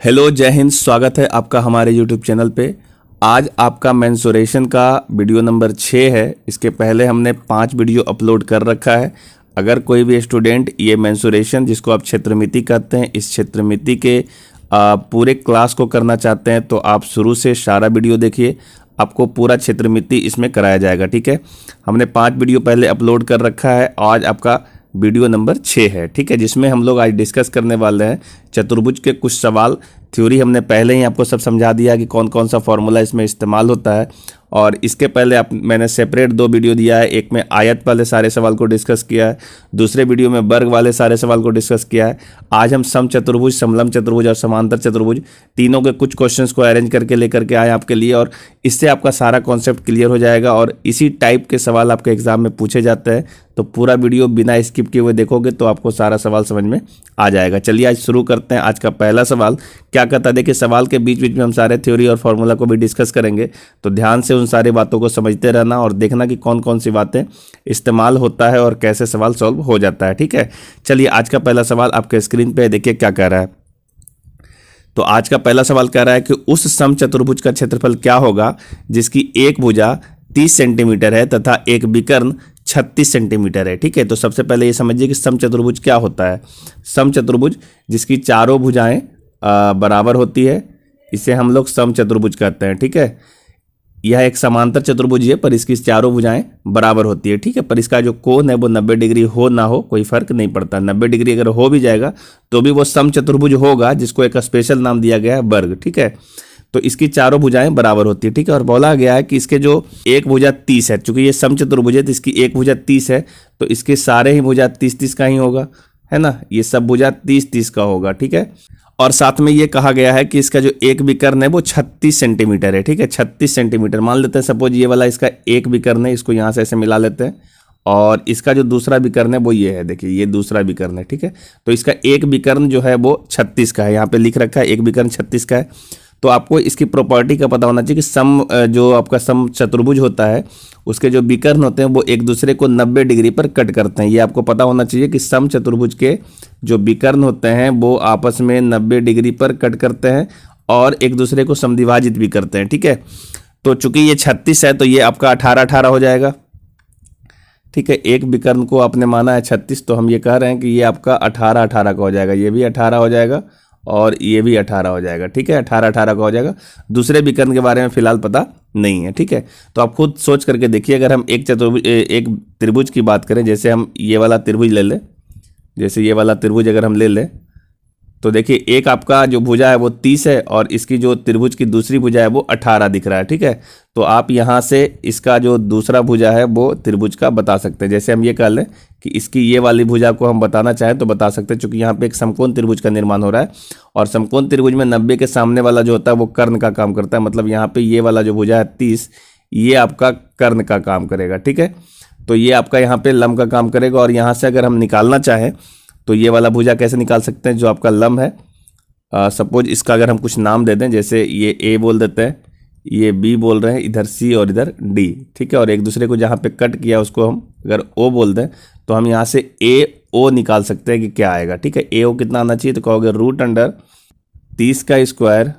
Hello, जय हिंद। स्वागत है आपका हमारे यूट्यूब चैनल पे। आज आपका मेंसुरेशन का वीडियो नंबर 6 है। इसके पहले हमने 5 वीडियो अपलोड कर रखा है। अगर कोई भी स्टूडेंट ये मेंसुरेशन, जिसको आप क्षेत्रमिति कहते हैं, इस क्षेत्रमिति के पूरे क्लास को करना चाहते हैं तो आप शुरू से सारा वीडियो देखिए, आपको पूरा क्षेत्रमिति इसमें कराया जाएगा। ठीक है, हमने 5 वीडियो पहले अपलोड कर रखा है। आज आपका वीडियो नंबर 6 है। ठीक है, जिसमें हम लोग आज डिस्कस करने वाले हैं चतुर्भुज के कुछ सवाल। थ्योरी हमने पहले ही आपको सब समझा दिया कि कौन कौन सा फॉर्मूला इसमें इस्तेमाल होता है। और इसके पहले मैंने सेपरेट 2 वीडियो दिया है। एक में आयत वाले सारे सवाल को डिस्कस किया है, दूसरे वीडियो में वर्ग वाले सारे सवाल को डिस्कस किया है। आज हम सम चतुर्भुज, समलंब चतुर्भुज और समांतर चतुर्भुज तीनों के कुछ क्वेश्चंस को अरेंज करके लेकर के आए आपके लिए, और इससे आपका सारा कॉन्सेप्ट क्लियर हो जाएगा। और इसी टाइप के सवाल आपके एग्जाम में पूछे जाते हैं, तो पूरा वीडियो बिना स्किप किए हुए देखोगे तो आपको सारा सवाल समझ में आ जाएगा। चलिए आज शुरू करते हैं। आज का पहला सवाल क्या कहता है, देखिए सवाल के बीच बीच में हम सारे थ्योरी और फॉर्मूला को भी डिस्कस करेंगे, तो ध्यान से उन सारी बातों को समझते रहना और देखना कि कौन कौन सी बातें इस्तेमाल होता है और कैसे सवाल सॉल्व हो जाता है। ठीक है, चलिए आज का पहला सवाल आपके स्क्रीन पे देखिए क्या कह रहा है। तो आज का पहला सवाल कह रहा है कि उस समचतुर्भुज का क्षेत्रफल क्या होगा जिसकी एक भुजा 30 सेंटीमीटर है तथा एक विकर्ण 36 सेंटीमीटर है। ठीक है, तो सबसे पहले ये समझिए कि समचतुर्भुज क्या होता है। समचतुर्भुज जिसकी चारों भुजाएं बराबर होती है, इसे हम लोग समचतुर्भुज कहते हैं। ठीक है, यह एक समांतर चतुर्भुज है पर इसकी चारों भुजाएं बराबर होती है। ठीक है, पर इसका जो कोण है वो 90 डिग्री हो ना हो कोई फर्क नहीं पड़ता। 90 डिग्री अगर हो भी जाएगा तो भी वो समचतुर्भुज होगा, जिसको एक स्पेशल नाम दिया गया है वर्ग। ठीक है, तो इसकी चारों भुजाएं बराबर होती है। ठीक है, और बोला गया है कि इसके जो एक भुजा 30 है, चूंकि ये समचतुर्भुज है तो इसकी एक भुजा 30 है, तो इसके सारे ही भुजा 30-30 का ही होगा, है ना। ये सब भुजा 30-30 का होगा। ठीक है, और साथ में ये कहा गया है कि इसका जो एक विकर्ण है वो 36 सेंटीमीटर है। ठीक है, 36 सेंटीमीटर मान लेते हैं। सपोज ये वाला इसका एक विकर्ण है, इसको यहाँ से ऐसे मिला लेते हैं, और इसका जो दूसरा विकर्ण है वो ये है, देखिए ये दूसरा विकर्ण है। ठीक है, तो इसका एक विकर्ण जो है वो 36 का है, यहाँ पे लिख रखा है एक विकर्ण 36 का है। तो आपको इसकी प्रॉपर्टी का पता होना चाहिए कि सम जो आपका सम चतुर्भुज होता है उसके जो विकर्ण होते हैं वो एक दूसरे को 90 डिग्री पर कट करते हैं। ये आपको पता होना चाहिए कि सम चतुर्भुज के जो विकर्ण होते हैं वो आपस में 90 डिग्री पर कट करते हैं और एक दूसरे को समद्विभाजित भी करते हैं। ठीक है, तो चूंकि ये 36 है तो ये आपका 18-18 हो जाएगा। ठीक है, एक विकर्ण को आपने माना है 36, तो हम ये कह रहे हैं कि ये आपका 18-18 का हो जाएगा, ये भी 18 हो जाएगा और ये भी 18 हो जाएगा। ठीक है, 18-18 का हो जाएगा। दूसरे विकर्ण के बारे में फिलहाल पता नहीं है। ठीक है, तो आप खुद सोच करके देखिए। अगर हम एक त्रिभुज की बात करें, जैसे हम ये वाला त्रिभुज ले लें, जैसे ये वाला त्रिभुज अगर हम ले लें, तो देखिए एक आपका जो भुजा है वो 30 है और इसकी जो त्रिभुज की दूसरी भुजा है वो 18 दिख रहा है। ठीक है, तो आप यहाँ से इसका जो दूसरा भुजा है वो त्रिभुज का बता सकते हैं। जैसे हम ये कह लें कि इसकी ये वाली भुजा को हम बताना चाहें तो बता सकते हैं, क्योंकि यहाँ पे एक समकोण त्रिभुज का निर्माण हो रहा है और समकोण त्रिभुज में 90 के सामने वाला जो होता है वो कर्ण का काम करता है। मतलब यहाँ पे ये वाला जो भुजा है 30, ये आपका कर्ण का काम करेगा। ठीक है, तो ये आपका यहाँ पे लंब का काम करेगा। और यहाँ से अगर हम निकालना चाहें तो ये वाला भुजा कैसे निकाल सकते हैं, जो आपका लंब है। सपोज इसका अगर हम कुछ नाम दे दें, जैसे ये ए बोल देते हैं, ये बी बोल रहे हैं, इधर सी और इधर डी। ठीक है, और एक दूसरे को जहाँ पे कट किया उसको हम अगर ओ बोल दें तो हम यहाँ से ए ओ निकाल सकते हैं कि क्या आएगा। ठीक है, ए ओ कितना आना चाहिए, तो कहोगे √30 का स्क्वायर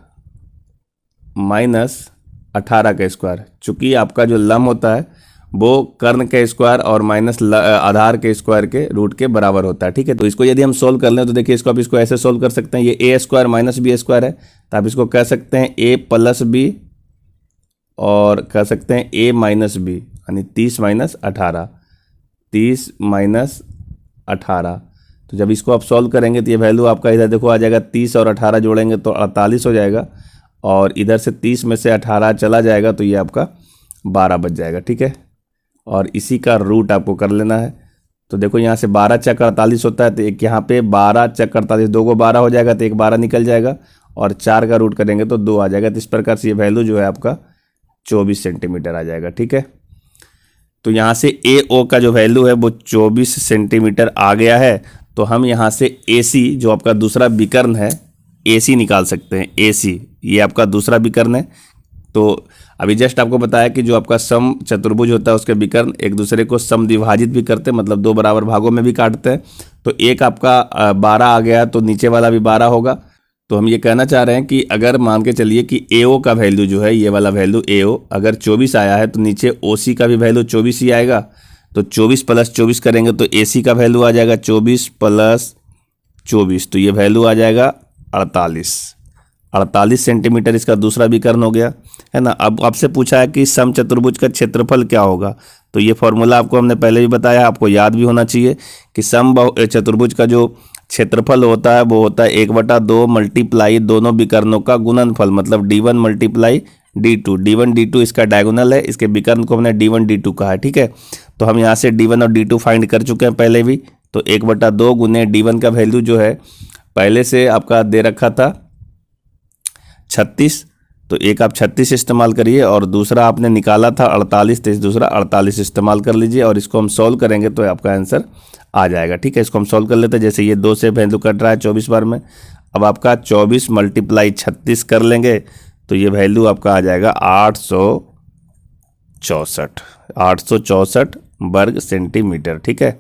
माइनस 18 का स्क्वायर। चूंकि आपका जो लंब होता है वो कर्ण के स्क्वायर और माइनस आधार के स्क्वायर के रूट के बराबर होता है। ठीक है, तो इसको यदि हम सोल्व कर लें तो देखिए इसको आप इसको ऐसे सोल्व कर सकते हैं। ये ए स्क्वायर माइनस बी स्क्वायर है, तो आप इसको कह सकते हैं ए प्लस बी और कह सकते हैं ए माइनस बी, यानी 30 माइनस 18, 30 माइनस 18। तो जब इसको आप सॉल्व करेंगे तो ये वैल्यू आपका इधर देखो आ जाएगा, 30 और 18 जोड़ेंगे तो 48 हो जाएगा, और इधर से 30 में से 18 चला जाएगा तो ये आपका 12 बच जाएगा। ठीक है, और इसी का रूट आपको कर लेना है। तो देखो यहाँ से 12 चक 48 होता है, तो एक यहाँ पे 12 चक 48, 2 को 12 हो जाएगा तो एक 12 निकल जाएगा, और 4 का रूट करेंगे तो 2 आ जाएगा। तो इस प्रकार से ये वैल्यू जो है आपका 24 सेंटीमीटर आ जाएगा। ठीक है, तो यहाँ से ए ओ का जो वैल्यू है वो 24 सेंटीमीटर आ गया है। तो हम यहाँ से ए सी जो आपका दूसरा विकर्ण है, ए सी निकाल सकते हैं। ए सी ये आपका दूसरा विकर्ण है। तो अभी जस्ट आपको बताया कि जो आपका सम चतुर्भुज होता है उसके विकर्ण एक दूसरे को समद्विभाजित भी करते हैं, मतलब 2 बराबर भागों में भी काटते हैं। तो एक आपका 12 आ गया तो नीचे वाला भी 12 होगा, तो हम ये कहना चाह रहे हैं कि अगर मान के चलिए कि AO का वैल्यू जो है, ये वाला वैल्यू AO अगर 24 आया है तो नीचे OC का भी वैल्यू 24 ही आएगा। तो 24 प्लस 24 करेंगे तो AC का वैल्यू आ जाएगा 24 प्लस 24, तो ये वैल्यू आ जाएगा 48 सेंटीमीटर इसका दूसरा विकर्ण हो गया, है ना। अब आपसे पूछा है कि समचतुर्भुज का क्षेत्रफल क्या होगा, तो ये फॉर्मूला आपको हमने पहले भी बताया, आपको याद भी होना चाहिए कि चतुर्भुज का जो क्षेत्रफल होता है वो होता है 1/2 मल्टीप्लाई दोनों विकर्णों का गुणनफल, मतलब D1 multiply D2। D1 D2 इसका डायगोनल है, इसके विकर्ण को हमने D1 D2 कहा है, ठीक है। तो हम यहाँ से D1 और D2 फाइंड कर चुके हैं पहले भी। तो 1/2 गुने D1 का वैल्यू जो है पहले से आपका दे रखा था 36, तो एक आप 36 इस्तेमाल करिए और दूसरा आपने निकाला था 48, तो इस दूसरा 48 इस्तेमाल कर लीजिए और इसको हम सॉल्व करेंगे तो आपका आंसर आ जाएगा, ठीक है। इसको हम सॉल्व कर लेते हैं। जैसे ये 2 से वैल्यू कट रहा है 24 बार में, अब आपका 24 मल्टीप्लाई 36 कर लेंगे तो ये वैल्यू आपका आ जाएगा 864 वर्ग सेंटीमीटर, ठीक है।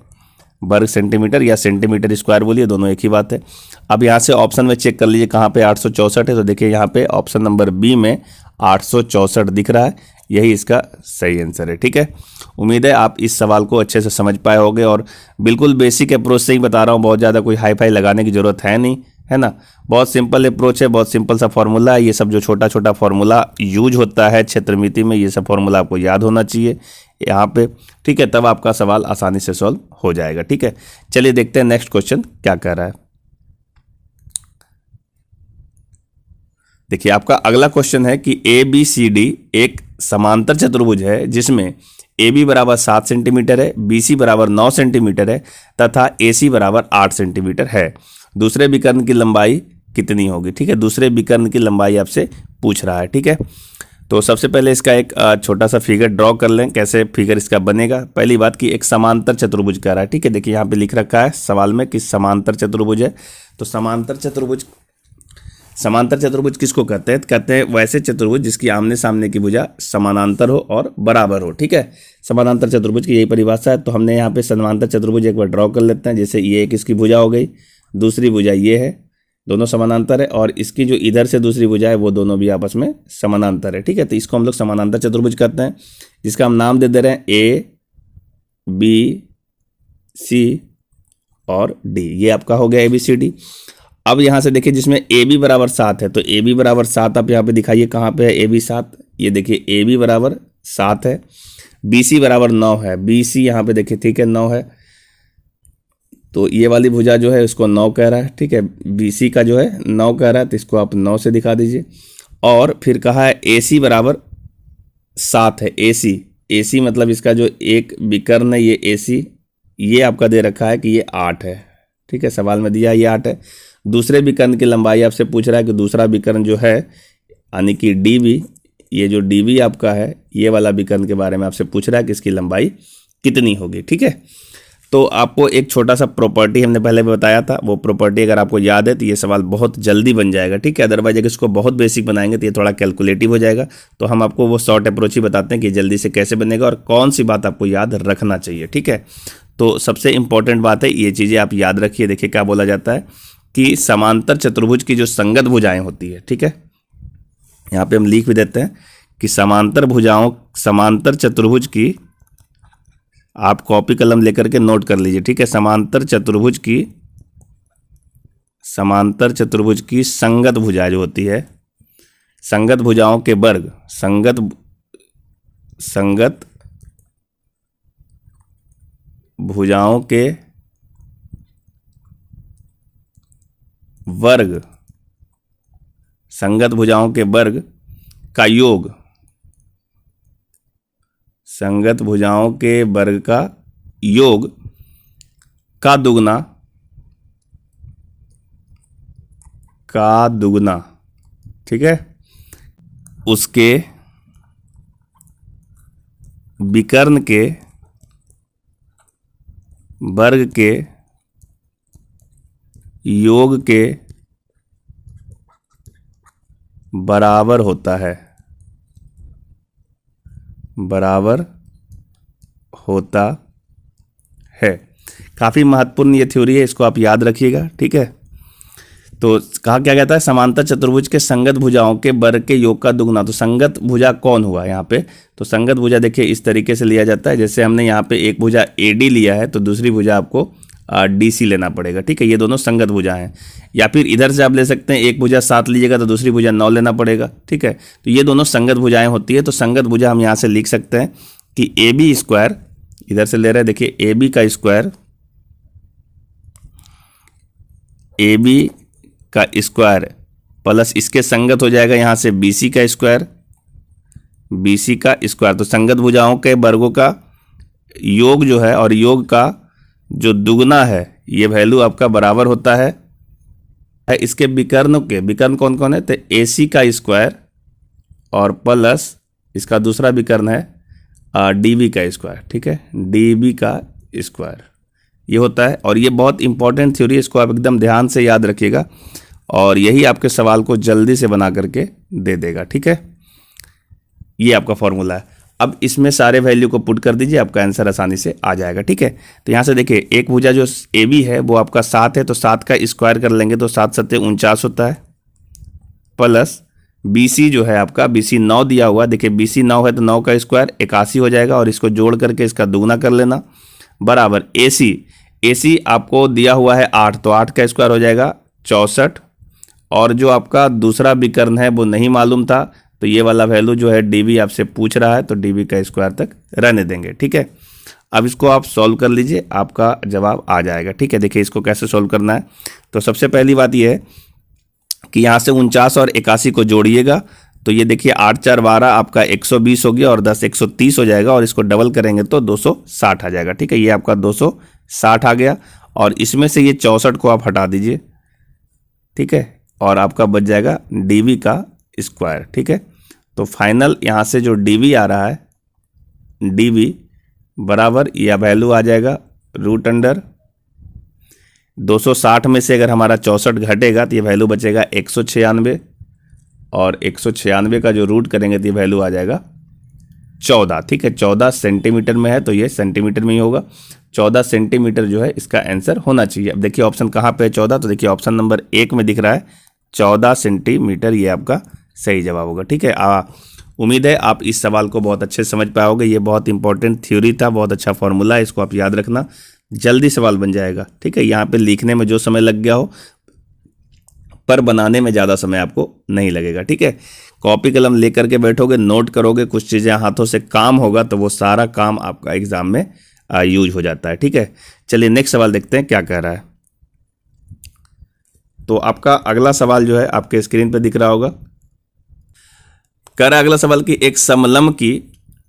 वर्ग सेंटीमीटर या सेंटीमीटर स्क्वायर बोलिए, दोनों एक ही बात है। अब यहाँ से ऑप्शन में चेक कर लीजिए कहाँ पे 864 है, तो देखिए यहाँ पे ऑप्शन नंबर बी में 864 दिख रहा है, यही इसका सही आंसर है, ठीक है। उम्मीद है आप इस सवाल को अच्छे से समझ पाए होंगे और बिल्कुल बेसिक अप्रोच से ही बता रहा हूँ, बहुत ज़्यादा कोई हाई फाई लगाने की ज़रूरत है नहीं, है ना। बहुत सिंपल अप्रोच है, बहुत सिंपल सा फॉर्मूला है। ये सब जो छोटा छोटा फॉर्मूला यूज होता है क्षेत्रमिति में, ये सब फॉर्मूला आपको याद होना चाहिए यहाँ पे, ठीक है। तब आपका सवाल आसानी से सॉल्व हो जाएगा, ठीक है। चलिए देखते हैं नेक्स्ट क्वेश्चन क्या कह रहा है। देखिए आपका अगला क्वेश्चन है कि ABCD एक समांतर चतुर्भुज है जिसमें AB बराबर 7 सेंटीमीटर है, BC बराबर 9 सेंटीमीटर है तथा AC बराबर 8 सेंटीमीटर है। दूसरे विकर्ण की लंबाई कितनी होगी, ठीक है। दूसरे विकर्ण की लंबाई आपसे पूछ रहा है, ठीक है। तो सबसे पहले इसका एक छोटा सा फिगर ड्रॉ कर लें, कैसे फिगर इसका बनेगा। पहली बात कि एक समांतर चतुर्भुज कह रहा है, ठीक है। देखिए यहाँ पे लिख रखा है सवाल में कि समांतर चतुर्भुज है। तो समांतर चतुर्भुज किसको कहते हैं? कहते हैं वैसे चतुर्भुज जिसकी आमने सामने की भुजा समानांतर हो और बराबर हो, ठीक है। समानांतर चतुर्भुज की यही परिभाषा है। तो हमने यहाँ पे समांतर चतुर्भुज एक बार ड्रॉ कर लेते हैं। जैसे ये एक इसकी भुजा हो गई, दूसरी भुजा ये है, दोनों समानांतर है, और इसकी जो इधर से दूसरी भुजा है वो दोनों भी आपस में समानांतर है, ठीक है। तो इसको हम लोग समानांतर चतुर्भुज कहते हैं, जिसका हम नाम दे रहे हैं ABCD और D। ये आपका हो गया ABCD। अब यहाँ से देखिए जिसमें AB बराबर 7 है, तो AB बराबर 7 आप यहाँ पे दिखाइए कहाँ पे है AB 7। ये देखिए AB बराबर 7 है। BC बराबर 9 है, BC यहाँ पे देखिए, ठीक है, 9 है। तो ये वाली भुजा जो है उसको 9 कह रहा है, ठीक है। BC का जो है 9 कह रहा है, तो इसको आप 9 से दिखा दीजिए। और फिर कहा है AC बराबर 7 है। AC मतलब इसका जो एक विकर्ण है ये AC, ये आपका दे रखा है कि ये 8 है, ठीक है। सवाल में दिया ये 8 है। दूसरे विकर्ण की लंबाई आपसे पूछ रहा है कि दूसरा विकर्ण जो है यानी कि DB, ये जो DB आपका है, ये वाला विकर्ण के बारे में आपसे पूछ रहा है कि इसकी लंबाई कितनी होगी, ठीक है। तो आपको एक छोटा सा प्रॉपर्टी हमने पहले भी बताया था, वो प्रॉपर्टी अगर आपको याद है तो ये सवाल बहुत जल्दी बन जाएगा, ठीक है। अदरवाइज अगर इसको बहुत बेसिक बनाएंगे तो ये थोड़ा कैलकुलेटिव हो जाएगा। तो हम आपको वो शॉर्ट अप्रोच ही बताते हैं कि जल्दी से कैसे बनेगा और कौन सी बात आपको याद रखना चाहिए, ठीक है। तो सबसे इंपॉर्टेंट बात है, ये चीज़ें आप याद रखिए। देखिए क्या बोला जाता है कि समांतर चतुर्भुज की जो संगत भुजाएं होती है, ठीक है, यहाँ पे हम लिख भी देते हैं कि समांतर चतुर्भुज की, आप कॉपी कलम लेकर के नोट कर लीजिए, ठीक है। समांतर चतुर्भुज की संगत भुजा जो होती है, संगत भुजाओं के वर्ग, संगत भुजाओं के वर्ग, संगत भुजाओं के वर्ग का योग, संगत भुजाओं के वर्ग का योग का दुगना, ठीक है, उसके विकर्ण के वर्ग के योग के बराबर होता है, काफ़ी महत्वपूर्ण ये थ्योरी है, इसको आप याद रखिएगा, ठीक है। तो कहा क्या कहता है, समांतर चतुर्भुज के संगत भुजाओं के वर्ग के योग का दुगुना। तो संगत भुजा कौन हुआ यहाँ पे, तो संगत भुजा देखिए इस तरीके से लिया जाता है, जैसे हमने यहाँ पे एक भुजा AD लिया है तो दूसरी भुजा आपको DC लेना पड़ेगा, ठीक है। ये दोनों संगत भुजा हैं। या फिर इधर से आप ले सकते हैं, एक भुजा 7 लीजिएगा तो दूसरी भुजा 9 लेना पड़ेगा, ठीक है। तो ये दोनों संगत भुजाएं होती है। तो संगत भुजा हम यहाँ से लिख सकते हैं कि AB स्क्वायर, इधर से ले रहे हैं देखिए AB का स्क्वायर, AB का स्क्वायर प्लस इसके संगत हो जाएगा यहाँ से BC का स्क्वायर, BC का स्क्वायर। तो संगत भुजाओं के वर्गों का योग जो है और योग का जो दुगना है ये वैल्यू आपका बराबर होता है इसके विकर्णों के। विकर्ण कौन कौन है, तो AC का स्क्वायर और प्लस इसका दूसरा विकर्ण है DB का स्क्वायर, ठीक है, DB का स्क्वायर ये होता है। और ये बहुत इंपॉर्टेंट थ्योरी है, इसको आप एकदम ध्यान से याद रखिएगा और यही आपके सवाल को जल्दी से बना करके दे देगा, ठीक है। ये आपका फॉर्मूला है। अब इसमें सारे वैल्यू को पुट कर दीजिए, आपका आंसर आसानी से आ जाएगा, ठीक है। तो यहाँ से देखिए एक भुजा जो AB है वो आपका 7 है, तो 7 का स्क्वायर कर लेंगे तो 7 7 49 होता है, प्लस BC जो है आपका BC 9 दिया हुआ, देखिए BC 9 है तो 9 का स्क्वायर 81 हो जाएगा और इसको जोड़ करके इसका दुगना कर लेना, बराबर AC आपको दिया हुआ है 8, तो 8 का स्क्वायर हो जाएगा 64 और जो आपका दूसरा विकर्ण है वो नहीं मालूम था, तो ये वाला वैल्यू जो है DB आपसे पूछ रहा है तो DB का स्क्वायर तक रहने देंगे, ठीक है। अब इसको आप सॉल्व कर लीजिए, आपका जवाब आ जाएगा, ठीक है। देखिए इसको कैसे सॉल्व करना है, तो सबसे पहली बात ये है कि यहाँ से 49 और 81 को जोड़िएगा, तो ये देखिए 8 4 12 आपका 120 हो गया और 10 130 हो जाएगा और इसको डबल करेंगे तो 260 आ जाएगा, ठीक है। ये आपका 260 आ गया और इसमें से ये 64 को आप हटा दीजिए, ठीक है, और आपका बच जाएगा DB का स्क्वायर, ठीक है। तो फाइनल यहाँ से जो DB आ रहा है, DB बराबर यह वैल्यू आ जाएगा √अंडर 260 में से अगर हमारा 64 घटेगा तो ये वैल्यू बचेगा 196 और 196 का जो रूट करेंगे तो ये वैल्यू आ जाएगा 14, ठीक है। 14 सेंटीमीटर में है तो ये सेंटीमीटर में ही होगा, 14 सेंटीमीटर जो है इसका आंसर होना चाहिए। अब देखिए ऑप्शन कहाँ पे है 14, तो देखिए ऑप्शन नंबर 1 में दिख रहा है 14 सेंटीमीटर, ये आपका सही जवाब होगा, ठीक है। उम्मीद है आप इस सवाल को बहुत अच्छे से समझ पाओगे। ये बहुत इंपॉर्टेंट थ्योरी था, बहुत अच्छा फॉर्मूला है, इसको आप याद रखना, जल्दी सवाल बन जाएगा, ठीक है। यहाँ पे लिखने में जो समय लग गया हो पर बनाने में ज़्यादा समय आपको नहीं लगेगा, ठीक है। कॉपी कलम लेकर के बैठोगे, नोट करोगे, कुछ चीज़ें हाथों से काम होगा तो वो सारा काम आपका एग्जाम में यूज हो जाता है, ठीक है। चलिए नेक्स्ट सवाल देखते हैं क्या कह रहा है। तो आपका अगला सवाल जो है आपके स्क्रीन पे दिख रहा होगा। कह रहा है अगला सवाल कि एक समलंब की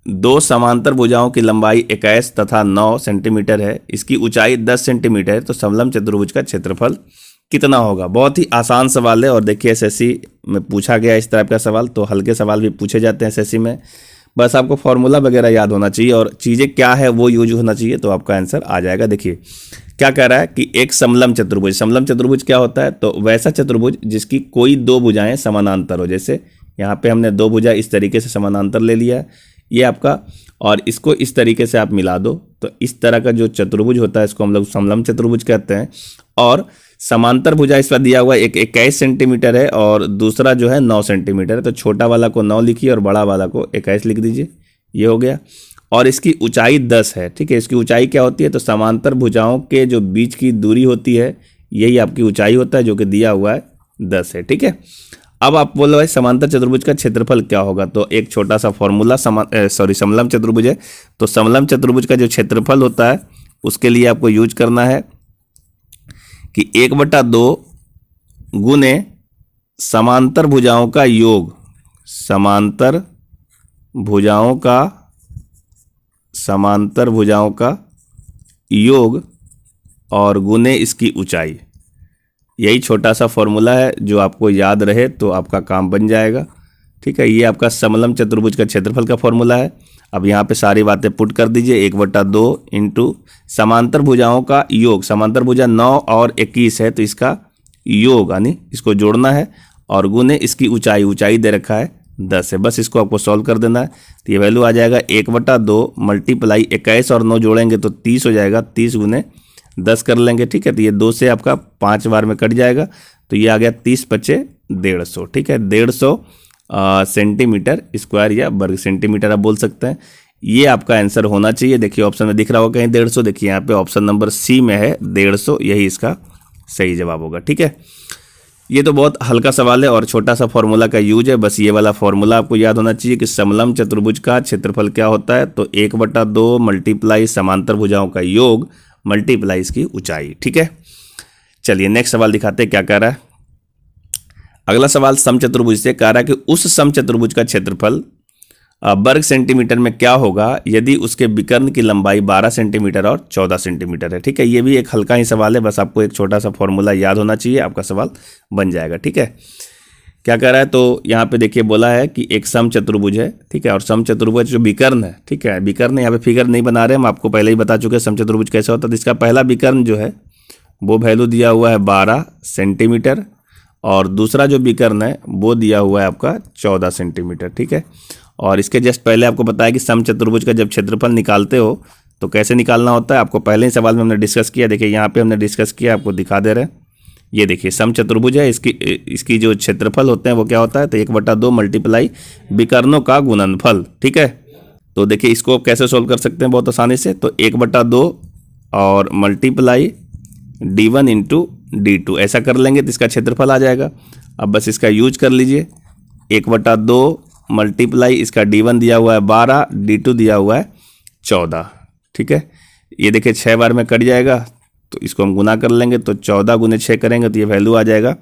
2 समांतर भुजाओं की लंबाई 21 तथा 9 सेंटीमीटर है, इसकी ऊंचाई 10 सेंटीमीटर है, तो समलंब चतुर्भुज का क्षेत्रफल कितना होगा। बहुत ही आसान सवाल है और देखिए SSC में पूछा गया इस टाइप का सवाल, तो हल्के सवाल भी पूछे जाते हैं SSC में। बस आपको फॉर्मूला वगैरह याद होना चाहिए और चीज़ें क्या है वो यूज होना चाहिए, तो आपका आंसर आ जाएगा। देखिए क्या कह रहा है कि एक समलंब चतुर्भुज, समलंब चतुर्भुज क्या होता है, तो वैसा चतुर्भुज जिसकी कोई 2 भुजाएं समानांतर हो। जैसे यहाँ पे हमने 2 भुजा इस तरीके से समानांतर ले लिया है ये आपका, और इसको इस तरीके से आप मिला दो तो इस तरह का जो चतुर्भुज होता है इसको हम लोग समलंब चतुर्भुज कहते हैं। और समांतर भुजा इस पर दिया हुआ एक 21 सेंटीमीटर है और दूसरा जो है 9 सेंटीमीटर है, तो छोटा वाला को 9 लिखिए और बड़ा वाला को 21 लिख दीजिए, ये हो गया। और इसकी ऊंचाई 10 है, ठीक है। इसकी ऊंचाई क्या होती है, तो समांतर भुजाओं के जो बीच की दूरी होती है यही आपकी ऊंचाई होता है, जो कि दिया हुआ है 10 है, ठीक है। अब आप बोलो भाई समांतर चतुर्भुज का क्षेत्रफल क्या होगा, तो एक छोटा सा फॉर्मूला, समलंब चतुर्भुज है, तो समलंब चतुर्भुज का जो क्षेत्रफल होता है उसके लिए आपको यूज करना है कि 1/2 गुने समांतर भुजाओं का योग, समांतर भुजाओं का योग और गुने इसकी ऊंचाई। यही छोटा सा फॉर्मूला है, जो आपको याद रहे तो आपका काम बन जाएगा, ठीक है। ये आपका समलंब चतुर्भुज का क्षेत्रफल का फॉर्मूला है। अब यहाँ पे सारी बातें पुट कर दीजिए, 1/2 इंटू समांतर भुजाओं का योग, समांतर भुजा 9 और 21 है तो इसका योग यानी इसको जोड़ना है, और गुने इसकी ऊंचाई, ऊंचाई दे रखा है 10 है, बस इसको आपको सॉल्व कर देना है। तो ये वैल्यू आ जाएगा 1/2 मल्टीप्लाई 21 और 9 जोड़ेंगे तो 30 हो जाएगा, 30 गुने 10 कर लेंगे, ठीक है। तो ये 2 से आपका 5 बार में कट जाएगा, तो ये आ गया 30 बचे 150, ठीक है, 150 सेंटीमीटर स्क्वायर या वर्ग सेंटीमीटर आप बोल सकते हैं। ये आपका आंसर होना चाहिए। देखिए ऑप्शन में दिख रहा होगा कहीं 150, देखिए यहाँ पे ऑप्शन नंबर सी में है 150, यही इसका सही जवाब होगा, ठीक है। ये तो बहुत हल्का सवाल है और छोटा सा फॉर्मूला का यूज है, बस ये वाला फॉर्मूला आपको याद होना चाहिए कि समलंब चतुर्भुज का क्षेत्रफल क्या होता है, तो 1/2 मल्टीप्लाई समांतर भुजाओं का योग मल्टीप्लाई इसकी ऊंचाई, ठीक है। चलिए नेक्स्ट सवाल दिखाते हैं क्या कह रहा है। अगला सवाल समचतुर्भुज से कह रहा है कि उस समचतुर्भुज का क्षेत्रफल वर्ग सेंटीमीटर में क्या होगा यदि उसके विकर्ण की लंबाई 12 सेंटीमीटर और 14 सेंटीमीटर है, ठीक है। ये भी एक हल्का ही सवाल है, बस आपको एक छोटा सा फॉर्मूला याद होना चाहिए, आपका सवाल बन जाएगा, ठीक है। क्या कह रहा है, तो यहाँ पे देखिए बोला है कि एक समचतुर्भुज है, ठीक है, और समचतुर्भुज जो विकर्ण है, ठीक है, विकर्ण यहाँ पे फिगर नहीं बना रहे, हम आपको पहले ही बता चुके हैं समचतुर्भुज कैसे होता है। तो इसका पहला विकर्ण जो है वो वैल्यू दिया हुआ है 12 सेंटीमीटर और दूसरा जो विकर्ण है वो दिया हुआ है आपका 14 सेंटीमीटर, ठीक है। और इसके जस्ट पहले आपको बताया कि समचतुर्भुज का जब क्षेत्रफल निकालते हो तो कैसे निकालना होता है, आपको पहले ही सवाल में हमने डिस्कस किया। देखिए यहाँ पे हमने डिस्कस किया, आपको दिखा दे रहे हैं। ये देखिए समचतुर्भुज है, इसकी जो क्षेत्रफल होते हैं वो क्या होता है, तो 1/2 मल्टीप्लाई विकर्णों का गुणनफल, ठीक है। तो देखिए इसको कैसे सोल्व कर सकते हैं बहुत आसानी से, तो 1/2 और मल्टीप्लाई d1 इंटू d2 ऐसा कर लेंगे तो इसका क्षेत्रफल आ जाएगा। अब बस इसका यूज कर लीजिए, 1/2 मल्टीप्लाई इसका d1 दिया हुआ है 12, d2 दिया हुआ है 14, ठीक है। ये देखिए 6 बार में कट जाएगा तो इसको हम गुना कर लेंगे, तो 14 गुने 6 करेंगे तो ये वैल्यू आ जाएगा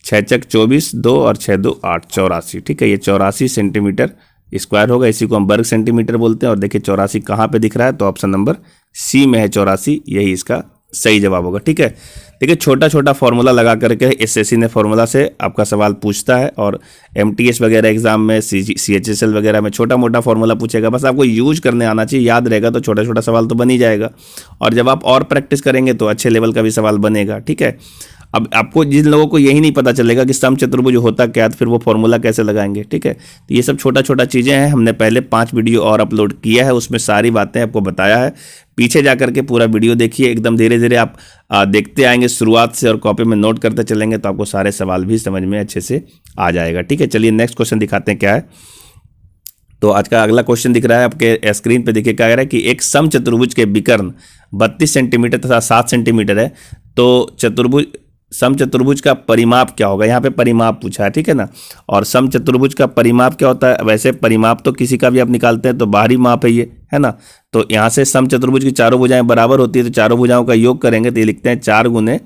6 × 24, 2 और 6 × 2 8, 84, ठीक है। ये 84 सेंटीमीटर स्क्वायर होगा, इसी को हम वर्ग सेंटीमीटर बोलते हैं। और देखिए 84 कहाँ पे दिख रहा है, तो ऑप्शन नंबर सी में है 84, यही इसका सही जवाब होगा, ठीक है। देखिए छोटा छोटा फॉर्मूला लगा करके एसएससी ने फॉर्मूला से आपका सवाल पूछता है, और एमटीएस वगैरह एग्जाम में सीएचएसएल वगैरह में छोटा मोटा फॉर्मूला पूछेगा, बस आपको यूज करने आना चाहिए, याद रहेगा तो छोटा छोटा सवाल तो बन ही जाएगा। और जब आप और प्रैक्टिस करेंगे तो अच्छे लेवल का भी सवाल बनेगा, ठीक है। अब आपको जिन लोगों को यही नहीं पता चलेगा कि समचतुर्भुज होता क्या, तो फिर वो फॉर्मूला कैसे लगाएंगे, ठीक है। तो ये सब छोटा छोटा चीज़ें हैं, हमने पहले 5 वीडियो और अपलोड किया है, उसमें सारी बातें आपको बताया है। पीछे जा करके पूरा वीडियो देखिए, एकदम धीरे धीरे आप देखते आएंगे शुरुआत से और कॉपी में नोट करते चलेंगे तो आपको सारे सवाल भी समझ में अच्छे से आ जाएगा, ठीक है। चलिए नेक्स्ट क्वेश्चन दिखाते हैं क्या है। तो आज का अगला क्वेश्चन दिख रहा है आपके स्क्रीन पे, देखिए क्या कह रहा है कि एक समचतुर्भुज के विकर्ण 32 सेंटीमीटर तथा 7 सेंटीमीटर है, तो समचतुर्भुज का परिमाप क्या होगा, यहाँ पे परिमाप पूछा है, ठीक है ना। और समचतुर्भुज का परिमाप क्या होता है, वैसे परिमाप तो किसी का भी आप निकालते हैं तो बाहरी माप है ये, है ना। तो यहाँ से समचतुर्भुज की चारों भुजाएं बराबर होती है, तो चारों भुजाओं का योग करेंगे तो ये लिखते हैं 4 ×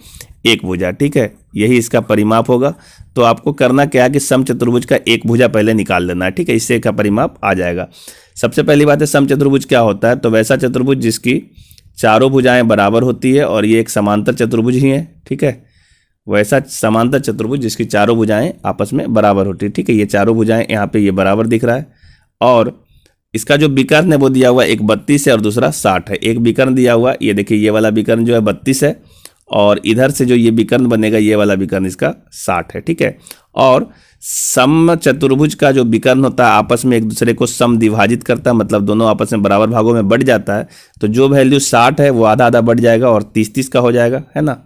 1 भुजा, ठीक है, यही इसका परिमाप होगा। तो आपको करना क्या है कि समचतुर्भुज का एक भुजा पहले निकाल लेना है, ठीक है, इससे का परिमाप आ जाएगा। सबसे पहली बात है समचतुर्भुज क्या होता है, तो वैसा चतुर्भुज जिसकी चारों भुजाएं बराबर होती है और ये एक समांतर चतुर्भुज ही है, ठीक है। वैसा समांतर चतुर्भुज जिसकी चारों भुजाएं आपस में बराबर होती है, ठीक है। ये चारों भुजाएं यहाँ पे ये बराबर दिख रहा है, और इसका जो विकर्ण है वो दिया हुआ एक 32 है और दूसरा 60 है। एक विकर्ण दिया हुआ, ये देखिए ये वाला विकर्ण जो है 32 है, और इधर से जो ये विकर्ण बनेगा ये वाला विकर्ण इसका 60 है, ठीक है। और समचतुर्भुज का जो विकर्ण होता है आपस में एक दूसरे को समद्विभाजित करता है, मतलब दोनों आपस में बराबर भागों में बढ़ जाता है। तो जो वैल्यू 60 है वो आधा आधा बढ़ जाएगा और 30-30 का हो जाएगा, है ना।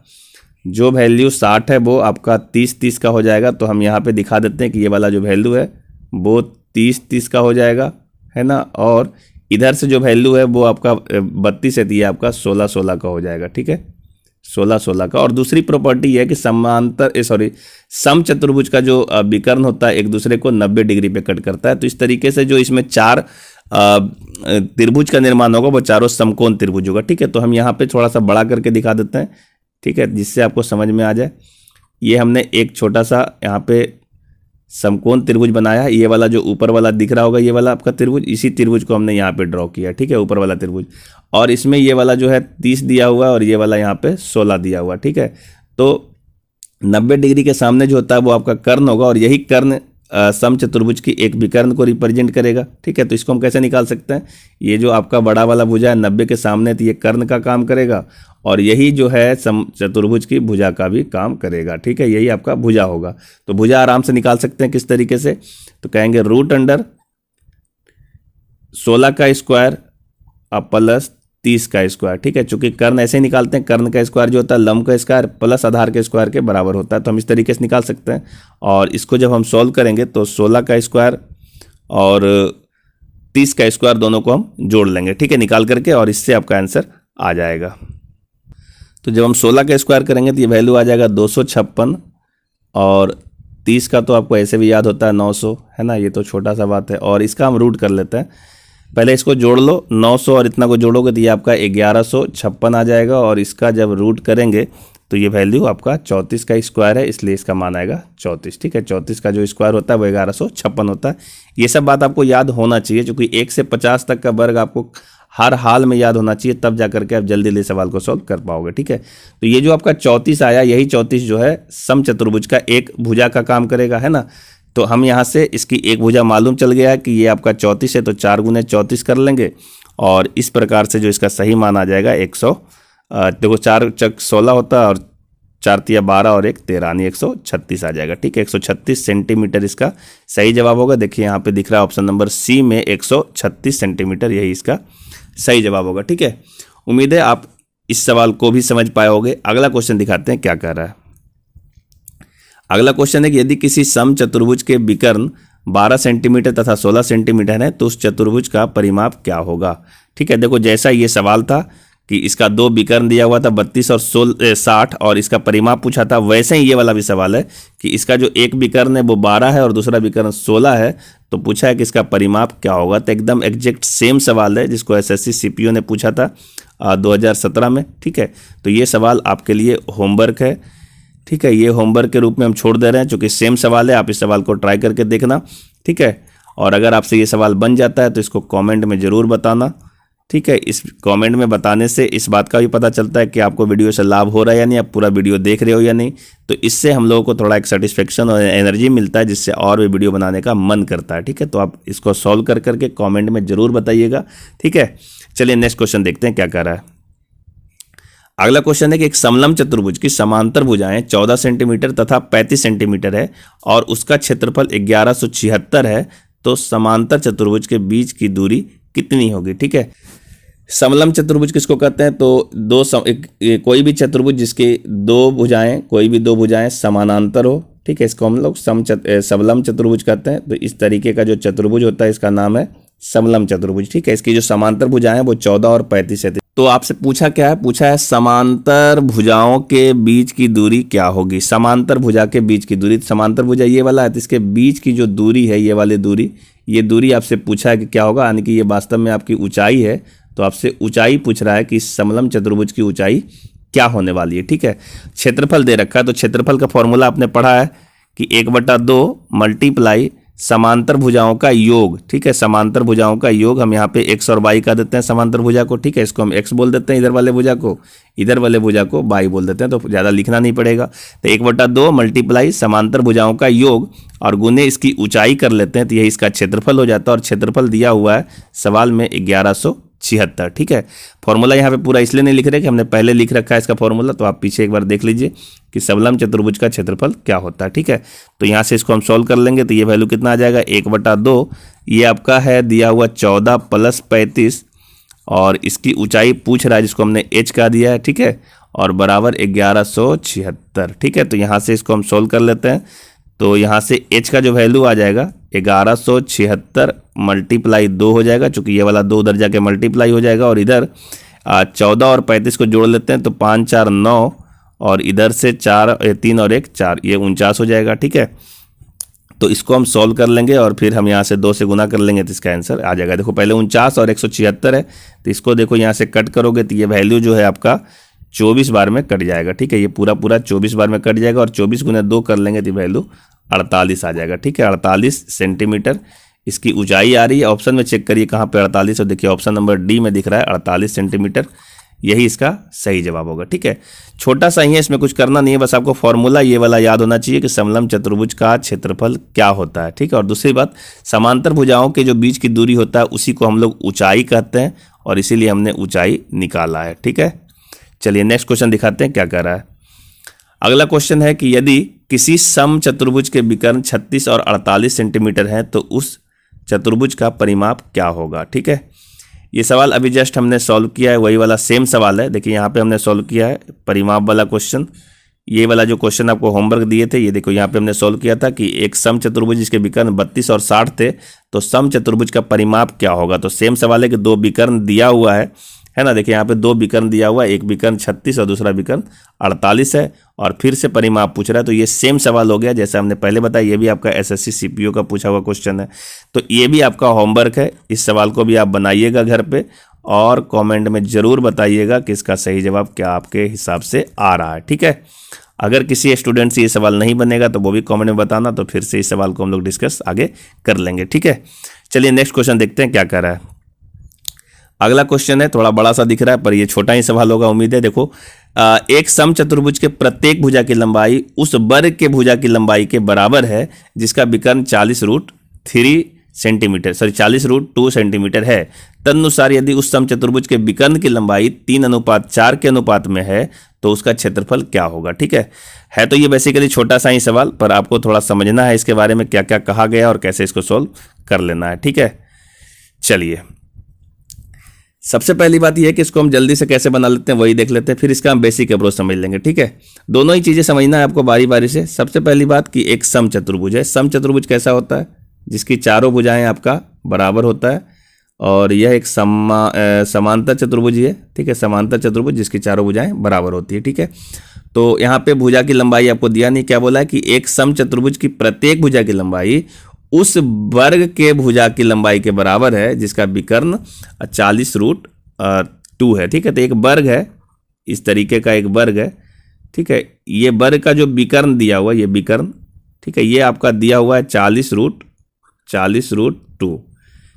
जो वैल्यू 60 है वो आपका 30-30 का हो जाएगा। तो हम यहाँ पे दिखा देते हैं कि ये वाला जो वैल्यू है वो 30-30 का हो जाएगा, है ना। और इधर से जो वैल्यू है वो आपका 32 है, तो ये आपका 16-16 का हो जाएगा, ठीक है, 16-16 का। और दूसरी प्रॉपर्टी है कि समचतुर्भुज का जो विकर्ण होता है एक दूसरे को 90 डिग्री पे कट करता है। तो इस तरीके से जो इसमें 4 त्रिभुज का निर्माण होगा वो चारों समकोण त्रिभुज होगा, ठीक है। तो हम यहाँ पे थोड़ा सा बड़ा करके दिखा देते हैं, ठीक है, जिससे आपको समझ में आ जाए। ये हमने एक छोटा सा यहाँ पे समकोण त्रिभुज बनाया है, ये वाला जो ऊपर वाला दिख रहा होगा ये वाला आपका त्रिभुज, इसी त्रिभुज को हमने यहाँ पे ड्रॉ किया, ठीक है, ऊपर वाला त्रिभुज। और इसमें ये वाला जो है 30 दिया हुआ है और ये वाला यहाँ पे 16 दिया हुआ, ठीक है। तो 90 डिग्री के सामने जो होता है वो आपका कर्ण होगा, और यही कर्ण समचतुर्भुज की एक विकर्ण को रिप्रेजेंट करेगा, ठीक है। तो इसको हम कैसे निकाल सकते हैं, ये जो आपका बड़ा वाला भुजा है 90 के सामने, तो ये कर्ण का काम करेगा, और यही जो है समचतुर्भुज की भुजा का भी काम करेगा, ठीक है, यही आपका भुजा होगा। तो भुजा आराम से निकाल सकते हैं किस तरीके से, तो कहेंगे √16 का स्क्वायर प्लस 30 का स्क्वायर। ठीक है, चूंकि कर्ण ऐसे ही निकालते हैं, कर्ण का स्क्वायर जो होता है लंब का स्क्वायर प्लस आधार के स्क्वायर के बराबर होता है, तो हम इस तरीके से निकाल सकते हैं। और इसको जब हम सॉल्व करेंगे तो 16 का स्क्वायर और 30 का स्क्वायर दोनों को हम जोड़ लेंगे, ठीक है, निकाल करके, और इससे आपका आंसर आ जाएगा। तो जब हम 16 का स्क्वायर करेंगे तो ये वैल्यू आ जाएगा 256, और 30 का तो आपको ऐसे भी याद होता है 900, है ना, ये तो छोटा सा बात है। और इसका हम रूट कर लेते हैं, पहले इसको जोड़ लो, 900 और इतना को जोड़ोगे तो ये आपका 1156 आ जाएगा, और इसका जब रूट करेंगे तो ये वैल्यू आपका 34 का स्क्वायर है, इसलिए इसका मान आएगा 34। ठीक है, 34 का जो स्क्वायर होता है वो 1156 होता है। ये सब बात आपको याद होना चाहिए, क्योंकि 1 से 50 तक का वर्ग आपको हर हाल में याद होना चाहिए, तब जा करके आप जल्दी जल्दी सवाल को सॉल्व कर पाओगे। ठीक है, तो ये जो आपका 34 आया, यही 34 जो है समचतुर्भुज का एक भुजा का काम करेगा, है ना। तो हम यहाँ से इसकी एक भुजा मालूम चल गया है कि ये आपका 34 है, तो 4 गुने 34 कर लेंगे, और इस प्रकार से जो इसका सही मान आ जाएगा 100, देखो 4 चक 16 होता है, और 4 तिया 12 और 1 13, यानी 136 आ जाएगा। ठीक है, 136 सेंटीमीटर इसका सही जवाब होगा। देखिए यहाँ पे दिख रहा है ऑप्शन नंबर सी में 136 सेंटीमीटर, यही इसका सही जवाब होगा। ठीक है, उम्मीद है आप इस सवाल को भी समझ पाए होंगे। अगला क्वेश्चन दिखाते हैं क्या कह रहा है। अगला क्वेश्चन है कि यदि किसी समचतुर्भुज के विकर्ण 12 सेंटीमीटर तथा 16 सेंटीमीटर है तो उस चतुर्भुज का परिमाप क्या होगा। ठीक है, देखो जैसा ये सवाल था कि इसका 2 विकर्ण दिया हुआ था 32 और 60, और इसका परिमाप पूछा था, वैसे ही ये वाला भी सवाल है कि इसका जो एक विकर्ण है वो 12 है और दूसरा विकर्ण 16 है, तो पूछा है कि इसका परिमाप क्या होगा। तो एकदम एग्जैक्ट सेम सवाल है जिसको एसएससी सीपीओ ने पूछा था 2017 में। ठीक है, तो ये सवाल आपके लिए होमवर्क है। ठीक है, ये होमवर्क के रूप में हम छोड़ दे रहे हैं, चूँकि सेम सवाल है, आप इस सवाल को ट्राई करके देखना। ठीक है, और अगर आपसे ये सवाल बन जाता है तो इसको कमेंट में ज़रूर बताना। ठीक है, इस कमेंट में बताने से इस बात का भी पता चलता है कि आपको वीडियो से लाभ हो रहा है या नहीं, आप पूरा वीडियो देख रहे हो या नहीं। तो इससे हम लोगों को थोड़ा एक सेटिस्फेक्शन और एनर्जी मिलता है, जिससे और भी वीडियो बनाने का मन करता है। ठीक है, तो आप इसको सॉल्व कर करके कमेंट में ज़रूर बताइएगा। ठीक है, चलिए नेक्स्ट क्वेश्चन देखते हैं क्या कह रहा है। अगला क्वेश्चन है कि एक समलंब चतुर्भुज की समांतर भुजाएं 14 सेंटीमीटर तथा 35 सेंटीमीटर है और उसका क्षेत्रफल 1176 है, तो समांतर चतुर्भुज के बीच की दूरी कितनी होगी। ठीक है, समलंब चतुर्भुज किसको कहते हैं, तो कोई भी चतुर्भुज जिसकी कोई भी दो भुजाएं समानांतर हो। ठीक है, इसको हम लोग समलंब चतुर्भुज कहते हैं। तो इस तरीके का जो चतुर्भुज होता है इसका नाम है समलंब चतुर्भुज। ठीक है, इसकी जो समांतर भुजाएं वो 14 और 35 है। तो आपसे पूछा क्या है, पूछा है समांतर भुजाओं के बीच की दूरी क्या होगी। समांतर भुजा के बीच की दूरी, समांतर भुजा ये वाला है, तो इसके बीच की जो दूरी है, ये वाली दूरी, ये दूरी आपसे पूछा है कि क्या होगा, यानी कि ये वास्तव में आपकी ऊंचाई है। तो आपसे ऊंचाई पूछ रहा है कि समलंब चतुर्भुज की ऊंचाई क्या होने वाली है। ठीक है, क्षेत्रफल दे रखा है, तो क्षेत्रफल का फॉर्मूला आपने पढ़ा है कि 1/2 मल्टीप्लाई समांतर भुजाओं का योग। ठीक है, समांतर भुजाओं का योग हम यहाँ पे x और y का देते हैं समांतर भुजा को। ठीक है, इसको हम x बोल देते हैं इधर वाले भुजा को, इधर वाले भुजा को y बोल देते हैं, तो ज़्यादा लिखना नहीं पड़ेगा। तो 1/2 मल्टीप्लाई समांतर भुजाओं का योग और गुने इसकी ऊंचाई कर लेते हैं, तो यही इसका क्षेत्रफल हो जाता है। और क्षेत्रफल दिया हुआ है सवाल में 1176। ठीक है, फॉर्मूला यहाँ पे पूरा इसलिए नहीं लिख रहे कि हमने पहले लिख रखा है इसका फॉर्मूला, तो आप पीछे एक बार देख लीजिए कि समलंब चतुर्भुज का क्षेत्रफल क्या होता है। ठीक है, तो यहाँ से इसको हम सॉल्व कर लेंगे, तो ये वैल्यू कितना आ जाएगा 1/2, ये आपका है दिया हुआ 14 + 35, और इसकी ऊंचाई पूछ रहा है जिसको हमने h का दिया है। ठीक है, और बराबर 1176। ठीक है, तो यहाँ से इसको हम सॉल्व कर लेते हैं। तो यहाँ से h का जो वैल्यू आ जाएगा 1176 × 2 हो जाएगा, चूँकि ये वाला 2 उधर जाके मल्टीप्लाई हो जाएगा, और इधर 14 और 35 को जोड़ लेते हैं, तो 5 4 9, और इधर से 3 और 1 4, ये 49 हो जाएगा। ठीक है, तो इसको हम सॉल्व कर लेंगे और फिर हम यहाँ से 2 से गुना कर लेंगे, तो इसका आंसर आ जाएगा। देखो पहले 49 और 176 है, तो इसको देखो यहाँ से कट करोगे तो ये वैल्यू जो है आपका 24 बार में कट जाएगा। ठीक है, ये पूरा 24 बार में कट जाएगा, और 24 गुना 2 कर लेंगे तो वैल्यू 48 आ जाएगा। ठीक है, 48 सेंटीमीटर इसकी ऊंचाई आ रही है। ऑप्शन में चेक करिए कहाँ पे 48 है, देखिए ऑप्शन नंबर डी में दिख रहा है 48 सेंटीमीटर, यही इसका सही जवाब होगा। ठीक है, छोटा सा ही है, इसमें कुछ करना नहीं है, बस आपको फॉर्मूला ये वाला याद होना चाहिए कि समलंब चतुर्भुज का क्षेत्रफल क्या होता है। ठीक है, और दूसरी बात, समांतर भुजाओं के जो बीच की दूरी होता है उसी को हम लोग ऊंचाई कहते हैं, और इसीलिए हमने ऊंचाई निकाला है। ठीक है, चलिए नेक्स्ट क्वेश्चन दिखाते हैं क्या कह रहा है। अगला क्वेश्चन है कि यदि किसी सम चतुर्भुज के विकर्ण 36 और 48 सेंटीमीटर हैं तो उस चतुर्भुज का परिमाप क्या होगा। ठीक है, ये सवाल अभी जस्ट हमने सॉल्व किया है, वही वाला सेम सवाल है। देखिए यहाँ पे हमने सॉल्व किया है परिमाप वाला क्वेश्चन। ये वाला जो क्वेश्चन आपको होमवर्क दिए थे, ये देखो यहाँ पे हमने सॉल्व किया था कि एक समचतुर्भुज जिसके विकर्ण 32 और 60 थे, तो समचतुर्भुज का परिमाप क्या होगा। तो सेम सवाल है कि दो विकर्ण दिया हुआ है ना। देखिए यहाँ पे दो विकर्ण दिया हुआ है, एक विकर्ण 36 और दूसरा विकर्ण 48 है, और फिर से परिमाप पूछ रहा है। तो ये सेम सवाल हो गया जैसे हमने पहले बताया। ये भी आपका एसएससी सीपीओ का पूछा हुआ क्वेश्चन है। तो ये भी आपका होमवर्क है, इस सवाल को भी आप बनाइएगा घर पे, और कमेंट में ज़रूर बताइएगा कि इसका सही जवाब क्या आपके हिसाब से आ रहा है। ठीक है, अगर किसी स्टूडेंट से ये सवाल नहीं बनेगा तो वो भी कमेंट में बताना, तो फिर से इस सवाल को हम लोग डिस्कस आगे कर लेंगे। ठीक है, चलिए नेक्स्ट क्वेश्चन देखते हैं क्या कर रहा है। अगला क्वेश्चन है, थोड़ा बड़ा सा दिख रहा है पर ये छोटा ही सवाल होगा उम्मीद है। देखो, एक समचतुर्भुज के प्रत्येक भुजा की लंबाई उस वर्ग के भुजा की लंबाई के बराबर है जिसका विकर्ण 40√3 सेंटीमीटर 40√2 सेंटीमीटर है। तदनुसार यदि उस समचतुर्भुज के विकर्ण की लंबाई 3:4 के अनुपात में है तो उसका क्षेत्रफल क्या होगा। ठीक है तो ये बेसिकली छोटा सा ही सवाल, पर आपको थोड़ा समझना है इसके बारे में क्या क्या कहा गया और कैसे इसको सोल्व कर लेना है। ठीक है, चलिए सबसे पहली बात यह है कि इसको हम जल्दी से कैसे बना लेते हैं वही देख लेते हैं, फिर इसका हम बेसिक अप्रोच समझ लेंगे। ठीक है, दोनों ही चीज़ें समझना है आपको बारी बारी से। सबसे पहली बात कि एक समचतुर्भुज है। समचतुर्भुज कैसा होता है, जिसकी चारों भुजाएं आपका बराबर होता है, और यह एक समांतर चतुर्भुज है। ठीक है, समांतर चतुर्भुज जिसकी चारों भुजाएं बराबर होती है। ठीक है, तो यहाँ पे भुजा की लंबाई आपको दिया नहीं, क्या बोला है कि एक समचतुर्भुज की प्रत्येक भुजा की लंबाई उस वर्ग के भुजा की लंबाई के बराबर है जिसका विकर्ण 40√2 है। ठीक है, तो एक वर्ग है, इस तरीके का एक वर्ग है। ठीक है, ये वर्ग का जो विकर्ण दिया हुआ है, ये विकर्ण, ठीक है, ये आपका दिया हुआ है 40√2।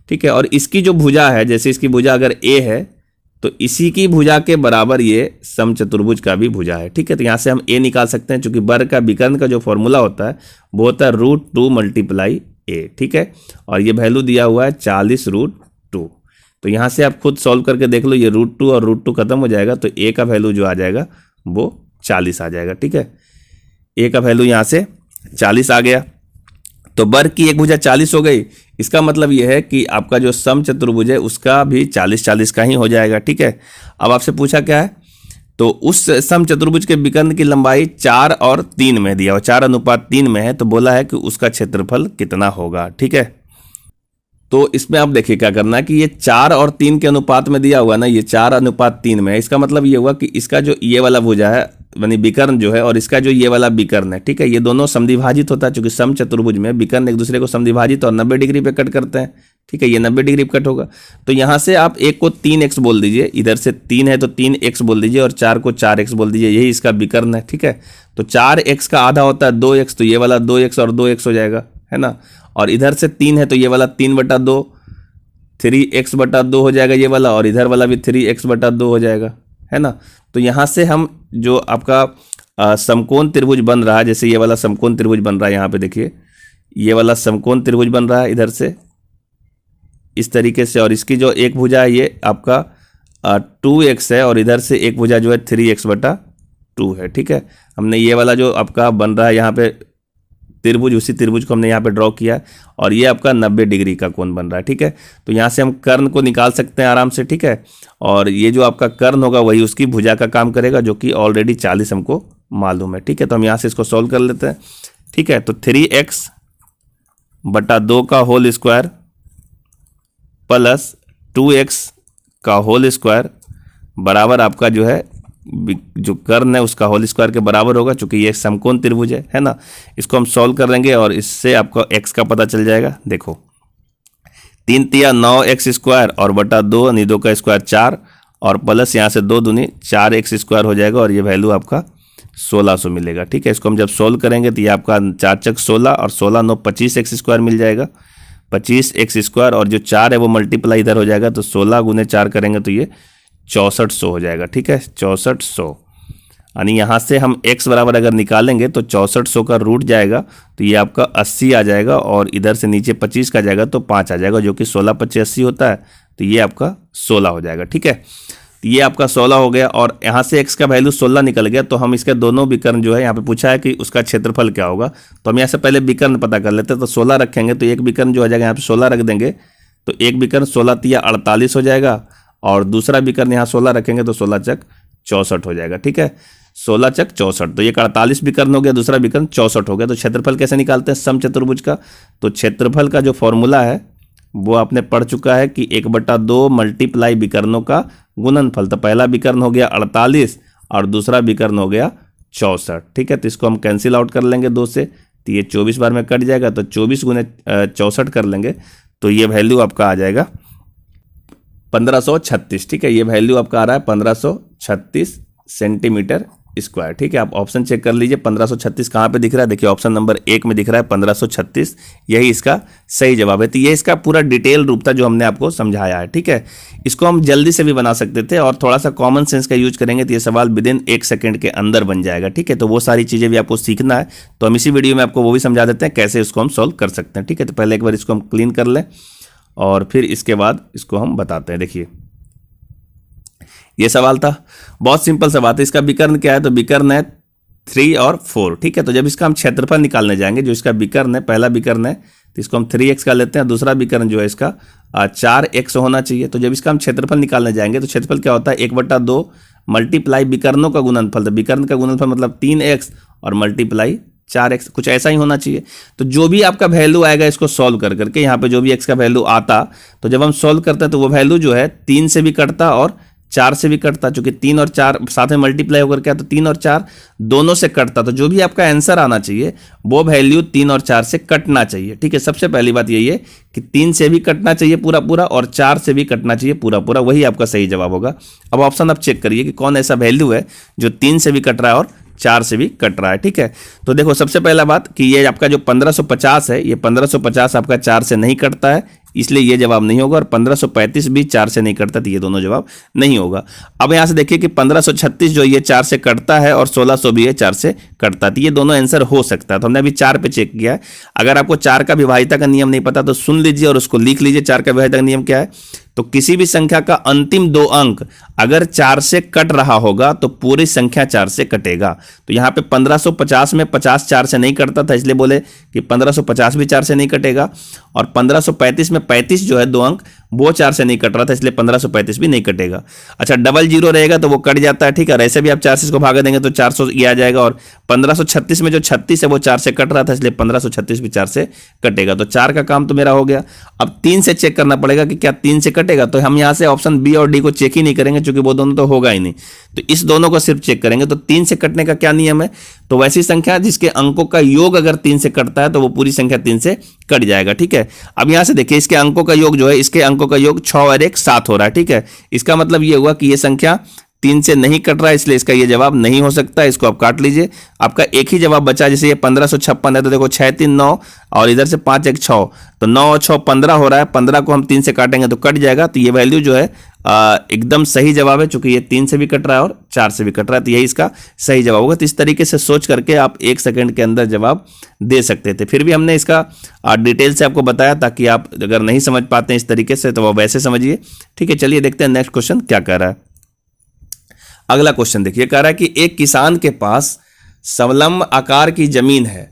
ठीक है, और इसकी जो भुजा है, जैसे इसकी भुजा अगर ए है तो इसी की भुजा के बराबर ये समचतुर्भुज का भी भुजा है। ठीक है, तो यहाँ से हम ए निकाल सकते हैं, चूंकि वर्ग का विकर्ण का जो फॉर्मूला होता है वो होता है √2 × ए। ठीक है, और ये वैल्यू दिया हुआ है 40√2। तो यहाँ से आप खुद सॉल्व करके देख लो, ये √2 और √2 खत्म हो जाएगा, तो ए का वैल्यू जो आ जाएगा वो 40 आ जाएगा। ठीक है, ए का वैल्यू यहाँ से 40 आ गया, तो वर्ग की एक भुजा 40 हो गई। इसका मतलब यह है कि आपका जो समचतुर्भुज है उसका भी 40-40 का ही हो जाएगा। ठीक है, अब आपसे पूछा क्या है, तो उस समचतुर्भुज के विकर्ण की लंबाई 4 और 3 में दिया हुआ, 4:3 में है, तो बोला है कि उसका क्षेत्रफल कितना होगा। ठीक है, तो इसमें आप देखिए क्या करना है कि ये 4 और 3 के अनुपात में दिया हुआ ना, ये 4:3 में है। इसका मतलब ये हुआ कि इसका जो ये वाला भुजा है यानी विकर्ण जो है, और इसका जो ये वाला विकर्ण है, ठीक है, ये दोनों समद्विभाजित होता है। चूंकि समचतुर्भुज में विकर्ण एक दूसरे को समद्विभाजित और 90 डिग्री पे कट करते हैं। ठीक है, ये 90 डिग्री पे कट होगा, तो यहाँ से आप एक को 3x बोल दीजिए, इधर से 3 है तो 3x बोल दीजिए, और 4 को 4x बोल दीजिए, यही इसका विकर्ण है। ठीक है, तो 4x का आधा होता है 2x, तो ये वाला 2x और 2x हो जाएगा, है ना। और इधर से 3 है तो ये वाला 3/2 3x/2 हो जाएगा ये वाला, और इधर वाला भी 3x/2 हो जाएगा, है ना। तो यहाँ से हम जो आपका समकोण त्रिभुज बन रहा है, जैसे ये वाला समकोण त्रिभुज बन रहा है, यहाँ पे देखिए ये वाला समकोण त्रिभुज बन रहा है इधर से इस तरीके से, और इसकी जो एक भुजा है ये आपका 2x है, और इधर से एक भुजा जो है 3x/2 है। ठीक है, हमने ये वाला जो आपका बन रहा है यहाँ पे त्रिभुज, उसी त्रिभुज को हमने यहाँ पे ड्रॉ किया, और ये आपका 90 डिग्री का कोण बन रहा है। ठीक है, तो यहाँ से हम कर्ण को निकाल सकते हैं आराम से। ठीक है, और ये जो आपका कर्ण होगा वही उसकी भुजा का काम करेगा, जो कि ऑलरेडी 40 हमको मालूम है। ठीक है, तो हम यहाँ से इसको सॉल्व कर लेते हैं। ठीक है, तो 3x/2 का होल स्क्वायर प्लस 2x का होल स्क्वायर बराबर आपका जो है जो कर्ण है उसका होल स्क्वायर के बराबर होगा, चूंकि ये समकोण त्रिभुज है ना। इसको हम सॉल्व कर लेंगे और इससे आपको x का पता चल जाएगा। देखो 3×3 9x² और बटा 2 यानी 2 का स्क्वायर 4, और प्लस यहाँ से 2 दूनी 4x² हो जाएगा, और ये वैल्यू आपका 1600 मिलेगा। ठीक है, इसको हम जब सॉल्व करेंगे तो ये आपका 4×6 16 और 16 9 25x² मिल जाएगा, 25x², और जो 4 है वो मल्टीप्लाई इधर हो जाएगा, तो 16 × 4 करेंगे तो ये 6400 हो जाएगा। ठीक है, 6400, यानी यहाँ से हम x बराबर अगर निकालेंगे तो 6400 का रूट जाएगा, तो ये आपका 80 आ जाएगा, और इधर से नीचे 25 का जाएगा तो 5 आ जाएगा, जो कि 16×5 80 होता है, तो ये आपका 16 हो जाएगा। ठीक है, तो ये आपका 16 हो गया, और यहाँ से x का वैल्यू 16 निकल गया, तो हम इसके दोनों विकर्ण जो है यहाँ पे पूछा है कि उसका क्षेत्रफल क्या होगा, तो हम यहाँ से पहले विकर्ण पता कर लेते हैं। तो 16 रखेंगे तो एक विकर्ण जो हो जाएगा यहाँ पे 16 रख देंगे, तो एक विकर्ण 16 तिया 48 हो जाएगा, और दूसरा विकर्ण यहाँ 16 रखेंगे तो 16 चक 64 हो जाएगा। ठीक है, 16 चक 64, तो ये 48 विकर्ण हो गया, दूसरा विकर्ण 64 हो गया। तो क्षेत्रफल कैसे निकालते हैं समचतुर्भुज का? तो क्षेत्रफल का जो फॉर्मूला है वो आपने पढ़ चुका है कि 1/2 मल्टीप्लाई विकर्णों का गुणनफल। तो पहला विकर्ण हो गया 48 और दूसरा विकर्ण हो गया 64। ठीक है, तो इसको हम कैंसिल आउट कर लेंगे 2 से, तो ये 24 बार में कट जाएगा, तो 24 गुने 64 कर लेंगे तो ये वैल्यू आपका आ जाएगा 1536। ठीक है, ये वैल्यू आपका आ रहा है 1536 सेंटीमीटर स्क्वायर। ठीक है, आप ऑप्शन चेक कर लीजिए 1536 कहाँ पे दिख रहा है। देखिए ऑप्शन नंबर 1 में दिख रहा है 1536, यही इसका सही जवाब है। तो ये इसका पूरा डिटेल रूप था जो हमने आपको समझाया है। ठीक है, इसको हम जल्दी से भी बना सकते थे और थोड़ा सा कॉमन सेंस का यूज करेंगे तो ये सवाल विदिन 1 सेकंड के अंदर बन जाएगा। ठीक है, तो वो सारी चीज़ें भी आपको सीखना है, तो हम इसी वीडियो में आपको वो भी समझा देते हैं कैसे इसको हम सॉल्व कर सकते हैं। ठीक है, तो पहले एक बार इसको हम क्लीन कर लें और फिर इसके बाद इसको हम बताते हैं। देखिए ये सवाल था, बहुत सिंपल सा बात है। इसका विकर्ण क्या है? तो विकर्ण है 3 और 4। ठीक है, तो जब इसका हम क्षेत्रफल निकालने जाएंगे, जो इसका विकर्ण है, पहला विकर्ण है तो इसको हम 3x का लेते हैं, दूसरा विकर्ण जो है इसका 4x होना चाहिए। तो जब इसका हम क्षेत्रफल निकालने जाएंगे तो क्षेत्रफल क्या होता है? 1/2 मल्टीप्लाई विकर्णों का गुणनफल। तो विकर्ण का गुणनफल मतलब 3x और मल्टीप्लाई 4x, कुछ ऐसा ही होना चाहिए। तो जो भी आपका वैल्यू आएगा इसको सॉल्व कर करके, यहाँ पे जो भी x का वैल्यू आता, तो जब हम सॉल्व करते हैं तो वो वैल्यू जो है 3 से भी कटता और 4 से भी कटता, चूंकि 3 और 4 साथ में मल्टीप्लाई होकर क्या, तो 3 और 4 दोनों से कटता। तो जो भी आपका आंसर आना चाहिए वो वैल्यू 3 और 4 से कटना चाहिए। ठीक है, सबसे पहली बात यही है कि 3 से भी कटना चाहिए पूरा पूरा और 4 से भी कटना चाहिए पूरा पूरा, वही आपका सही जवाब होगा। अब ऑप्शन आप चेक करिए कि कौन ऐसा वैल्यू है जो 3 से भी कट रहा है और 4 से भी कट रहा है। ठीक है, तो देखो सबसे पहला बात कि ये आपका जो 1550 है, ये 1550 आपका 4 से नहीं कटता है, इसलिए ये जवाब नहीं होगा। और 1535 भी 4 से नहीं कटता, तो ये दोनों जवाब नहीं होगा। अब यहां से देखिए कि 1536 जो ये 4 से कटता है और 1600 भी ये 4 से कटता है, तो ये दोनों आंसर हो सकता है। तो हमने अभी 4 पे चेक किया है। अगर आपको 4 का विभाजिता का नियम नहीं पता तो सुन लीजिए और उसको लिख लीजिए। 4 का विभाजिता का नियम क्या है? तो किसी भी संख्या का अंतिम 2 अंक अगर 4 से कट रहा होगा तो पूरी संख्या 4 से कटेगा। तो यहाँ पे 1550 में 50 4 से नहीं कटता था, इसलिए बोले कि 1550 भी 4 से नहीं कटेगा। और 1535 में 35 जो है 2 अंक वो 4 से नहीं कट रहा था, इसलिए 1535 भी नहीं कटेगा। अच्छा, डबल जीरो रहेगा तो वो कट जाता है। ठीक है, और ऐसे भी आप 4 से इसको भागा देंगे तो 400 ये आ जाएगा। और 1536 में जो 36 है वो 4 से कट रहा था, इसलिए 1536 भी 4 से कटेगा। तो 4 का काम तो मेरा हो गया। अब 3 से चेक करना पड़ेगा कि क्या 3 से कटेगा। तो हम यहाँ से ऑप्शन बी और डी को चेक ही नहीं करेंगे, क्योंकि वो दोनों तो होगा ही नहीं, तो इस दोनों को सिर्फ चेक करेंगे। तो 3 से कटने का क्या नियम है? तो वैसी संख्या जिसके अंकों का योग अगर 3 से कटता है तो वो पूरी संख्या 3 से कट जाएगा। ठीक है, अब यहां से देखिए इसके अंकों का योग जो है, इसके अंकों का योग 6 और 1 7 हो रहा है। ठीक है, इसका मतलब ये हुआ कि ये संख्या 3 से नहीं कट रहा है, इसलिए इसका ये जवाब नहीं हो सकता। इसको आप काट लीजिए। आपका एक ही जवाब बचा, जैसे ये 1556 है तो देखो 6 3 9 और इधर से 5 1 6, तो 9 और 6 15 हो रहा है। 15 को हम 3 से काटेंगे तो कट जाएगा। तो ये वैल्यू जो है एकदम सही जवाब है, चूंकि ये 3 से भी कट रहा है और 4 से भी कट रहा है, तो यही इसका सही जवाब होगा। तो इस तरीके से सोच करके आप 1 सेकंड के अंदर जवाब दे सकते थे। फिर भी हमने इसका डिटेल से आपको बताया ताकि आप अगर नहीं समझ पाते हैं इस तरीके से तो वह वैसे समझिए। ठीक है, चलिए देखते हैं नेक्स्ट क्वेश्चन क्या कह रहा है। अगला क्वेश्चन देखिए, कह रहा है कि एक किसान के पास समलंब आकार की जमीन है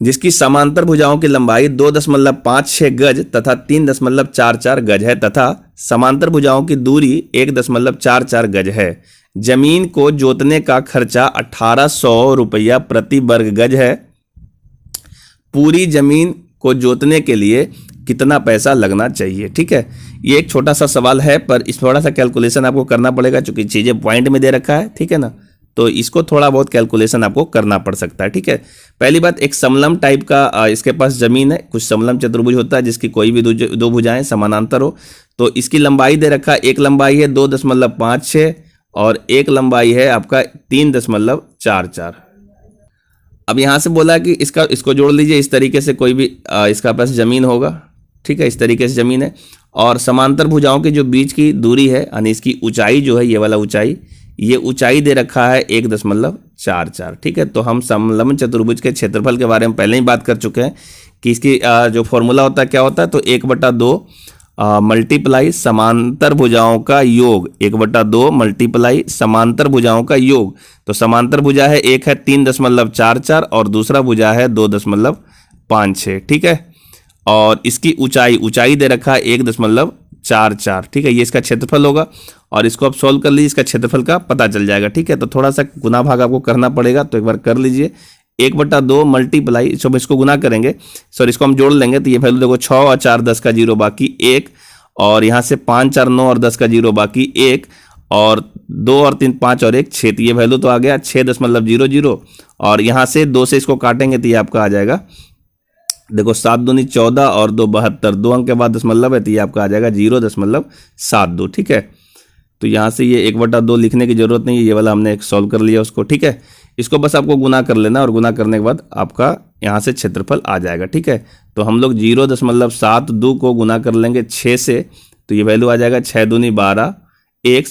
जिसकी समांतर भुजाओं की लंबाई 2.56 गज तथा 3.44 गज है तथा समांतर भुजाओं की दूरी 1.44 गज है। जमीन को जोतने का खर्चा 1800 रुपया प्रति वर्ग गज है। पूरी जमीन को जोतने के लिए कितना पैसा लगना चाहिए? ठीक है, ये एक छोटा सा सवाल है, पर इस थोड़ा सा कैलकुलेशन आपको करना पड़ेगा, क्योंकि चीज़ें पॉइंट में दे रखा है। ठीक है ना, तो इसको थोड़ा बहुत कैलकुलेशन आपको करना पड़ सकता है। ठीक है, पहली बात, एक समलंब टाइप का इसके पास जमीन है। कुछ समलंब चतुर्भुज होता है जिसकी कोई भी दो भुजाएं समानांतर हो। तो इसकी लंबाई दे रखा है, एक लंबाई है 2.56 और एक लंबाई है आपका 3.44। अब यहाँ से बोला कि इसको जोड़ लीजिए इस तरीके से, कोई भी इसका पास जमीन होगा। ठीक है, इस तरीके से जमीन है और समांतर भुजाओं के जो बीच की दूरी है यानी इसकी ऊंचाई जो है, ये वाला ऊंचाई, ये ऊंचाई दे रखा है 1.44। ठीक है, तो हम समलंब चतुर्भुज के क्षेत्रफल के बारे में पहले ही बात कर चुके हैं कि इसकी जो फॉर्मूला होता है क्या होता है, तो 1/2 मल्टीप्लाई समांतर भुजाओं का योग, 1/2 मल्टीप्लाई समांतर भुजाओं का योग। तो समांतर भुजा है, एक है 3.44 और दूसरा भुजा है 2.56। ठीक है, और इसकी ऊंचाई दे रखा है 1.44, ठीक है। ये इसका क्षेत्रफल होगा और इसको आप सॉल्व कर लीजिए, इसका क्षेत्रफल का पता चल जाएगा, ठीक है। तो थोड़ा सा गुना भाग आपको करना पड़ेगा, तो एक बार कर लीजिए। 1/2 मल्टीप्लाई, इसको गुना करेंगे, सॉरी इसको हम जोड़ लेंगे, तो ये वैल्यू देखो 6 और 4 10 का 0 बाकी 1, और यहाँ से 5 4 9 और 10 का 0 बाकी 1, और 2 और 3 5 और 1 6, तो ये वैल्यू तो आ गया 6.00, और यहाँ से 2 से इसको काटेंगे तो ये आपका आ जाएगा, देखो 7 दूनी 14 और 2 72, 2 अंक के बाद दशमलव है, तो ये आपका आ जाएगा 0.72, ठीक है। तो यहाँ से ये 1/2 लिखने की जरूरत नहीं है, ये वाला हमने एक सॉल्व कर लिया उसको, ठीक है। इसको बस आपको गुना कर लेना, और गुना करने के बाद आपका यहाँ से क्षेत्रफल आ जाएगा, ठीक है। तो हम लोग 0.72 को गुना कर लेंगे 6 से, तो ये वैल्यू आ जाएगा 6 दूनी 12, 1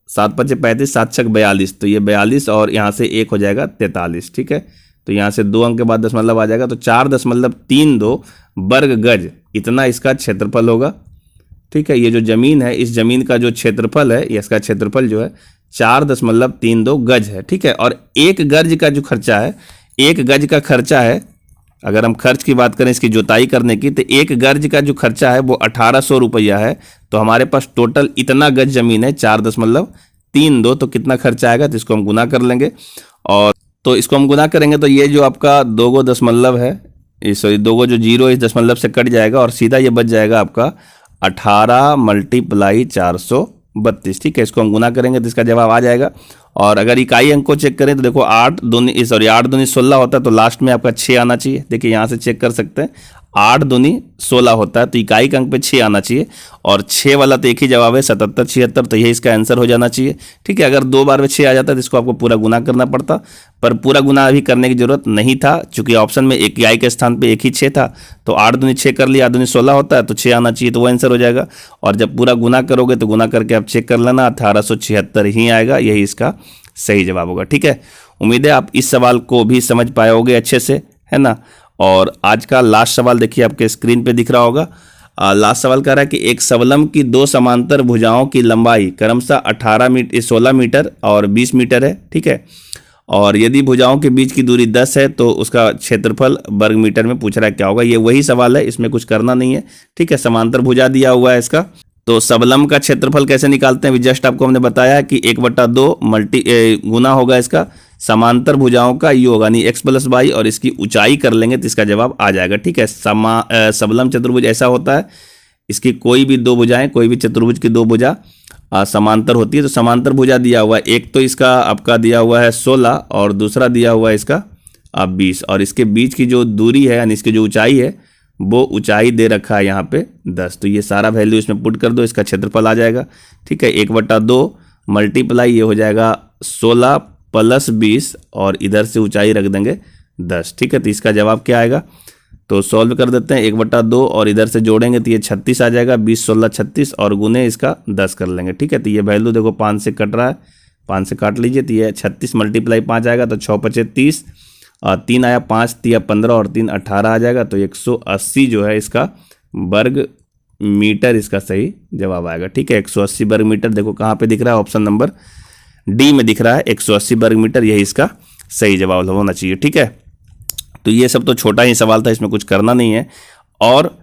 7 5 35 7 6 42, तो ये 42 और यहाँ से 1 हो जाएगा 43, ठीक है। तो यहाँ से 2 अंक के बाद दशमलव आ जाएगा, तो 4.32 वर्ग गज इतना इसका क्षेत्रफल होगा, ठीक है। ये जो जमीन है, इस जमीन का जो क्षेत्रफल है, ये इसका क्षेत्रफल जो है 4.32 गज है, ठीक है। और एक गज का जो खर्चा है, एक गज का खर्चा है, अगर हम खर्च की बात करें इसकी जुताई करने की, तो एक गज का जो खर्चा है वो 1800 रुपया है। तो हमारे पास टोटल इतना गज जमीन है 4.32, तो कितना खर्चा आएगा, तो इसको हम गुना कर लेंगे, और तो इसको हम गुना करेंगे तो ये जो आपका 2 दशमलव है, सॉरी 2 जो 0 इस दशमलव से कट जाएगा, और सीधा ये बच जाएगा आपका 18 × 432, ठीक है। इसको हम गुना करेंगे तो इसका जवाब आ जाएगा। और अगर इकाई अंक को चेक करें तो देखो 8 दूनी 16 होता है, तो लास्ट में आपका 6 आना चाहिए। देखिए यहाँ से चेक कर सकते हैं, 8 दूनी 16 होता है, तो इकाई अंक पे 6 आना चाहिए, और 6 वाला तो एक ही जवाब है 77 76, तो यही इसका आंसर हो जाना चाहिए, ठीक है। अगर 2 बार में 6 आ जाता है तो इसको आपको पूरा गुना करना पड़ता, पर पूरा गुना अभी करने की जरूरत नहीं था, चूंकि ऑप्शन में एक इकाई के स्थान पे एक ही 6 था, तो 8 दूनी 6 कर लिया, 8 दूनी 16 होता है, तो 6 आना चाहिए, तो वो आंसर हो जाएगा। और जब पूरा गुना करोगे तो गुना करके आप चेक कर लेना, 1876 ही आएगा, यही इसका सही जवाब होगा, ठीक है। उम्मीद है आप इस सवाल को भी समझ पाए होगे अच्छे से, है ना। और आज का लास्ट सवाल देखिए आपके स्क्रीन पे दिख रहा होगा। लास्ट सवाल कह रहा है कि एक सबलम की 2 समांतर भुजाओं की लंबाई क्रमशः 16 मीटर और 20 मीटर है, ठीक है। और यदि भुजाओं के बीच की दूरी 10 है तो उसका क्षेत्रफल वर्ग मीटर में पूछ रहा है क्या होगा। ये वही सवाल है, इसमें कुछ करना नहीं है, ठीक है। समांतर भुजा दिया हुआ है इसका, तो सबलम का क्षेत्रफल कैसे निकालते हैं, जस्ट आपको हमने बताया कि 1/2 गुना होगा इसका समांतर भुजाओं का योग होगा, यानी x + y, और इसकी ऊंचाई कर लेंगे तो इसका जवाब आ जाएगा, ठीक है। सबलम चतुर्भुज ऐसा होता है, इसकी कोई भी 2 भुजाएं, कोई भी चतुर्भुज की 2 भुजा समांतर होती है। तो समांतर भुजा दिया हुआ है, एक तो इसका आपका दिया हुआ है 16 और दूसरा दिया हुआ है इसका 20, और इसके बीच की जो दूरी है यानी इसकी जो ऊंचाई है वो ऊंचाई दे रखा है यहाँ पे 10, तो ये सारा वैल्यू इसमें पुट कर दो, इसका क्षेत्रफल आ जाएगा, ठीक है। 1/2 मल्टीप्लाई ये हो जाएगा 16 + 20, और इधर से ऊंचाई रख देंगे 10, ठीक है। तो इसका जवाब क्या आएगा, तो सॉल्व कर देते हैं। 1/2 और इधर से जोड़ेंगे तो ये 36 आ जाएगा, 20 16 36, और गुने इसका 10 कर लेंगे, ठीक है। तो ये वैल्यू देखो 5 से कट रहा है, 5 से काट लीजिए, तो ये 36 × 5 आएगा, तो 6 × 5 = 30, 3 आया 5 3 15 और 3 18 आ जाएगा, तो 180 जो है इसका वर्ग मीटर इसका सही जवाब आएगा, ठीक है। 180 वर्ग मीटर देखो कहाँ पे दिख रहा है, ऑप्शन नंबर डी में दिख रहा है, 180 वर्ग मीटर, यही इसका सही जवाब होना चाहिए, ठीक है। तो ये सब तो छोटा ही सवाल था, इसमें कुछ करना नहीं है। और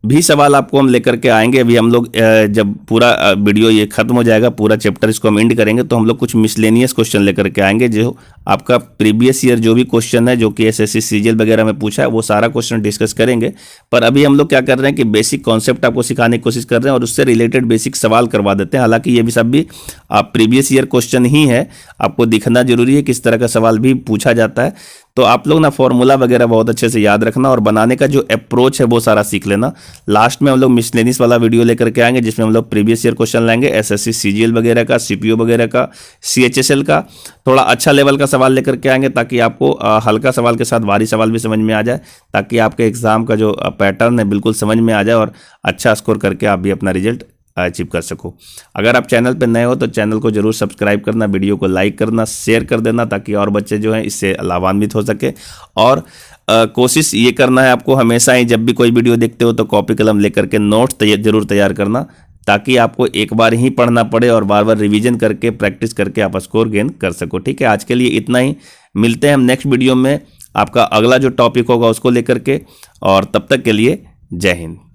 भी सवाल आपको हम लेकर के आएंगे। अभी हम लोग जब पूरा वीडियो ये खत्म हो जाएगा, पूरा चैप्टर इसको हम एंड करेंगे, तो हम लोग कुछ मिसलेनियस क्वेश्चन लेकर के आएंगे, जो आपका प्रीवियस ईयर जो भी क्वेश्चन है जो कि एसएससी सीजीएल वगैरह में पूछा है, वो सारा क्वेश्चन डिस्कस करेंगे। पर अभी हम लोग क्या कर रहे हैं कि बेसिक कॉन्सेप्ट आपको सिखाने की कोशिश कर रहे हैं और उससे रिलेटेड बेसिक सवाल करवा देते हैं। हालांकि ये भी सब भी प्रीवियस ईयर क्वेश्चन ही है, आपको दिखना जरूरी है किस तरह का सवाल भी पूछा जाता है। तो आप लोग ना फॉर्मूला वगैरह बहुत अच्छे से याद रखना, और बनाने का जो अप्रोच है वो सारा सीख लेना। लास्ट में हम लोग मिसलेनियस वाला वीडियो लेकर के आएंगे, जिसमें हम लोग प्रीवियस ईयर क्वेश्चन लेंगे, एसएससी सीजीएल वगैरह का, सीपीओ वगैरह का, सीएचएसएल का, थोड़ा अच्छा लेवल का सवाल लेकर के आएंगे, ताकि आपको हल्का सवाल के साथ भारी सवाल भी समझ में आ जाए, ताकि आपके एग्जाम का जो पैटर्न है बिल्कुल समझ में आ जाए और अच्छा स्कोर करके आप भी अपना रिजल्ट अचीव कर सको। अगर आप चैनल पर नए हो तो चैनल को जरूर सब्सक्राइब करना, वीडियो को लाइक करना, शेयर कर देना, ताकि और बच्चे जो हैं इससे लाभान्वित हो सके। और कोशिश ये करना है आपको हमेशा ही, जब भी कोई वीडियो देखते हो तो कॉपी कलम लेकर के नोट्स जरूर तैयार करना, ताकि आपको एक बार ही पढ़ना पड़े और बार बार रिवीजन करके प्रैक्टिस करके आप स्कोर गेन कर सको। ठीक है, आज के लिए इतना ही, मिलते हैं हम नेक्स्ट वीडियो में आपका अगला जो टॉपिक होगा उसको लेकर के, और तब तक के लिए जय हिंद।